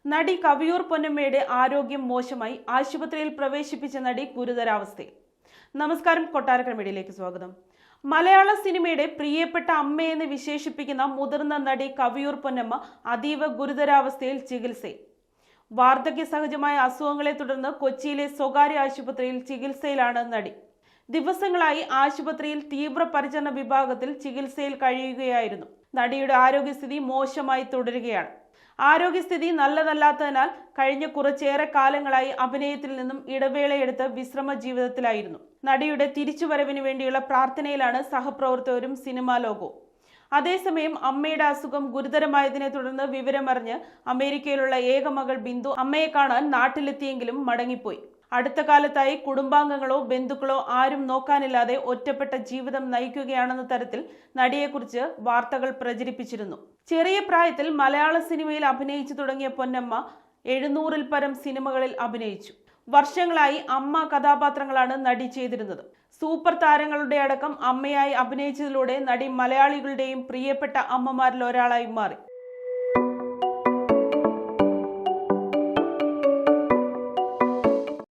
നടി കവിയൂർ പൊന്നമ്മയുടെ ആരോഗ്യം മോശമായി ആശുപത്രിയിൽ പ്രവേശിപ്പിച്ച നടി ഗുരുതരാവസ്ഥയിൽ. നമസ്കാരം, കൊട്ടാരക്കര മീഡിയയിലേക്ക് സ്വാഗതം. മലയാള സിനിമയുടെ പ്രിയപ്പെട്ട അമ്മയെന്ന് വിശേഷിപ്പിക്കുന്ന മുതിർന്ന നടി കവിയൂർ പൊന്നമ്മ അതീവ ഗുരുതരാവസ്ഥയിൽ ചികിത്സയിൽ. വാർദ്ധക്യ സഹജമായ അസുഖങ്ങളെ തുടർന്ന് കൊച്ചിയിലെ സ്വകാര്യ ആശുപത്രിയിൽ ചികിത്സയിലാണ് നടി. ദിവസങ്ങളായി ആശുപത്രിയിൽ തീവ്രപരിചരണ വിഭാഗത്തിൽ ചികിത്സയിൽ കഴിയുകയായിരുന്നു. നടിയുടെ ആരോഗ്യസ്ഥിതി മോശമായി തുടരുകയാണ്. ആരോഗ്യസ്ഥിതി നല്ലതല്ലാത്തതിനാൽ കഴിഞ്ഞ കുറച്ചേറെ കാലങ്ങളായി അഭിനയത്തിൽ നിന്നും ഇടവേളയെടുത്ത് വിശ്രമ ജീവിതത്തിലായിരുന്നു. നടിയുടെ തിരിച്ചുവരവിന് വേണ്ടിയുള്ള പ്രാർത്ഥനയിലാണ് സഹപ്രവർത്തകരും സിനിമാ ലോകവും. അതേസമയം അമ്മയുടെ അസുഖം ഗുരുതരമായതിനെ തുടർന്ന് വിവരമറിഞ്ഞ് അമേരിക്കയിലുള്ള ഏക മകൾ ബിന്ദു അമ്മയെ കാണാൻ നാട്ടിലെത്തിയെങ്കിലും മടങ്ങിപ്പോയി. അടുത്ത കാലത്തായി കുടുംബാംഗങ്ങളോ ബന്ധുക്കളോ ആരും നോക്കാനില്ലാതെ ഒറ്റപ്പെട്ട ജീവിതം നയിക്കുകയാണെന്ന തരത്തിൽ നടിയെക്കുറിച്ച് വാർത്തകൾ പ്രചരിപ്പിച്ചിരുന്നു. ചെറിയ പ്രായത്തിൽ മലയാള സിനിമയിൽ അഭിനയിച്ചു തുടങ്ങിയ പൊന്നമ്മ 700-ൽ പരം സിനിമകളിൽ അഭിനയിച്ചു. വർഷങ്ങളായി അമ്മ കഥാപാത്രങ്ങളാണ് നടി ചെയ്തിരുന്നത്. സൂപ്പർ താരങ്ങളുടെ അടക്കം അമ്മയായി അഭിനയിച്ചതിലൂടെ നടി മലയാളികളുടെയും പ്രിയപ്പെട്ട അമ്മമാരിൽ ഒരാളായി മാറി.